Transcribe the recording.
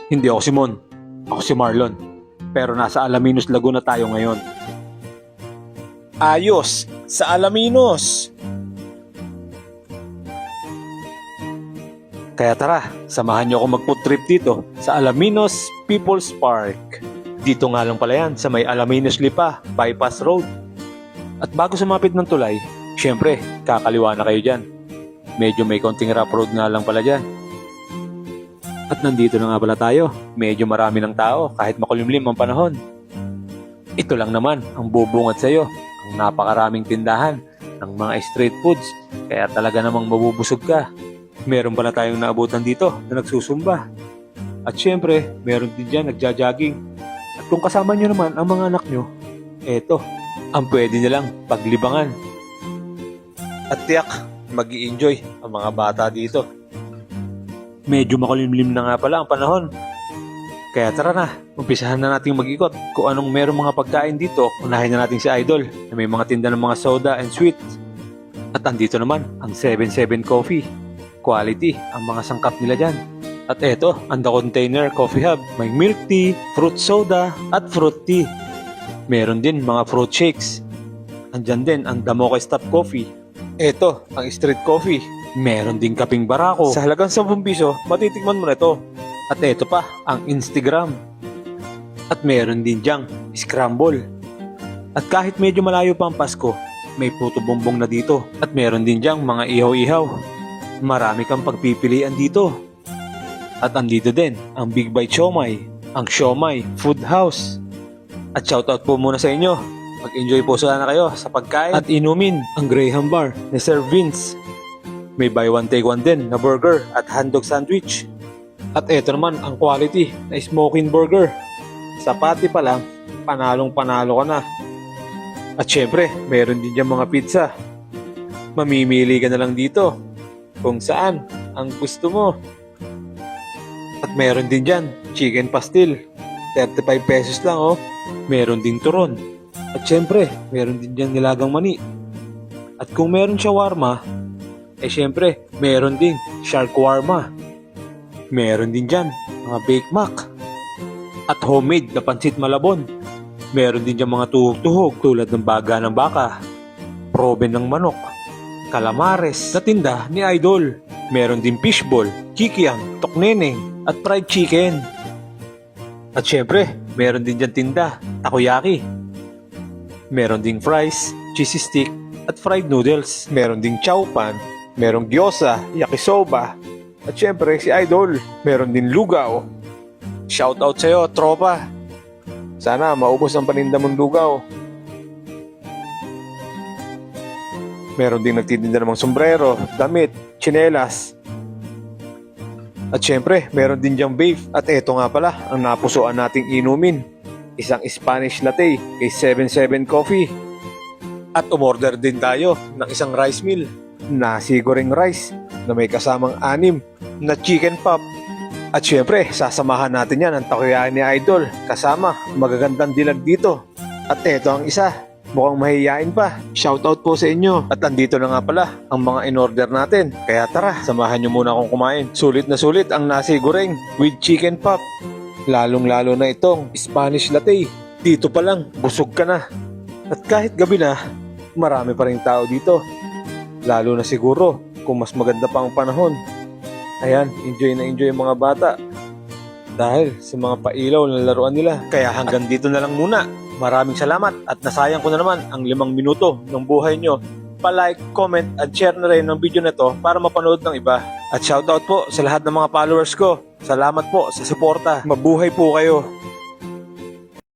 Hindi ako si Mon. Ako si Marlon. Pero nasa Alaminos, Laguna tayo ngayon. Ayos, sa Alaminos. Kaya tara, samahan niyo ako mag-food trip dito sa Alaminos People's Park. Dito nga lang pala yan sa may Alaminos Lipa, Bypass Road. At bago sumapit ng tulay, syempre, kakaliwa na kayo dyan. Medyo may konting rough road nga lang pala dyan. At nandito na nga pala tayo. Medyo marami ng tao kahit makulimlim ang panahon. Ito lang naman ang bubungad sa iyo. Ang napakaraming tindahan ng mga street foods. Kaya talaga namang mabubusog ka. Meron pala tayong naabutan dito na nagsusumba. At syempre, meron din dyan nagja-jogging. At kung kasama nyo naman ang mga anak nyo, eto, ang pwede nilang paglibangan. At tiyak, mag-i-enjoy ang mga bata dito. Medyo makulimlim na nga pala ang panahon. Kaya tara na, umpisahan na natin mag-ikot kung anong merong mga pagkain dito. Unahin na natin si Idol na may mga tinda ng mga soda and sweets. At andito naman ang 77 Coffee. Quality ang mga sangkap nila dyan. At eto, ang The Container Coffee Hub. May milk tea, fruit soda, at fruit tea. Meron din mga fruit shakes. Andyan din ang The Mocha Stop Coffee. Eto, ang street coffee. Meron din kaping barako. Sa halagang 10 piso, matitikman mo na ito. At eto pa, ang Instagram. At meron din diyang scramble. At kahit medyo malayo pa ang Pasko, may puto bongbong na dito. At meron din diyang mga ihaw-ihaw. Marami kang pagpipilian dito. At andito din ang Big Bite Siomai, ang Siomai Food House. At shoutout po muna sa inyo. Mag-enjoy po sana kayo sa pagkain at inumin ang Graham Bar ni Sir Vince. May buy one take one din na burger at handog sandwich. At eto naman ang quality na smoking burger. Sa pati pa lang, panalong panalo ka na. At syempre, meron din dyan mga pizza. Mamimili ka na lang dito kung saan ang gusto mo. At meron din dyan chicken pastil. 35 pesos lang oh. Meron din turon. At syempre, meron din dyan nilagang mani. At kung meron shawarma, syempre, meron din sharkwarma. Meron din dyan mga Bake Mac. At homemade na pansit malabon. Meron din dyan mga tuhog-tuhog tulad ng baga ng baka, proben ng manok, calamares na tinda ni Idol. Meron din fishball, kikiam, tokneneng, at fried chicken. At syempre, meron din dyan tinda, takoyaki. Meron ding fries, cheesy stick, at fried noodles. Meron ding chow pan, merong gyoza, yakisoba, at syempre si Idol, meron din lugaw. Shoutout sa'yo, tropa. Sana maubos ang paninda mong lugaw. Meron ding nagtitinda ng mga sombrero, damit, tsinelas. At syempre, meron din diyang beef. At eto nga pala, ang napusuan nating inumin. Isang Spanish latte kay 77 Coffee. At umorder din tayo ng isang rice meal na siguring rice na may kasamang 6 na chicken pop. At syempre, sasamahan natin yan ang takoyaki ni Idol kasama magagandang dilag dito. At eto ang isa, mukhang mahihain pa. Shoutout po sa inyo. At andito na nga pala ang mga in-order natin. Kaya tara, samahan nyo muna akong kumain. Sulit na sulit ang nasi goreng with chicken pop. Lalong-lalo na itong Spanish latte. Dito pa lang, busog ka na. At kahit gabi na, marami pa rin tao dito. Lalo na siguro kung mas maganda pa ang panahon. Ayan, enjoy na enjoy ang mga bata. Dahil sa mga pailaw na laruan nila. Kaya hanggang dito na lang muna. Maraming salamat at nasayang ko na naman ang 5 minuto ng buhay nyo. Pa-like, comment at share na rin ng video na to para mapanood ng iba. At shoutout po sa lahat ng mga followers ko. Salamat po sa suporta. Mabuhay po kayo.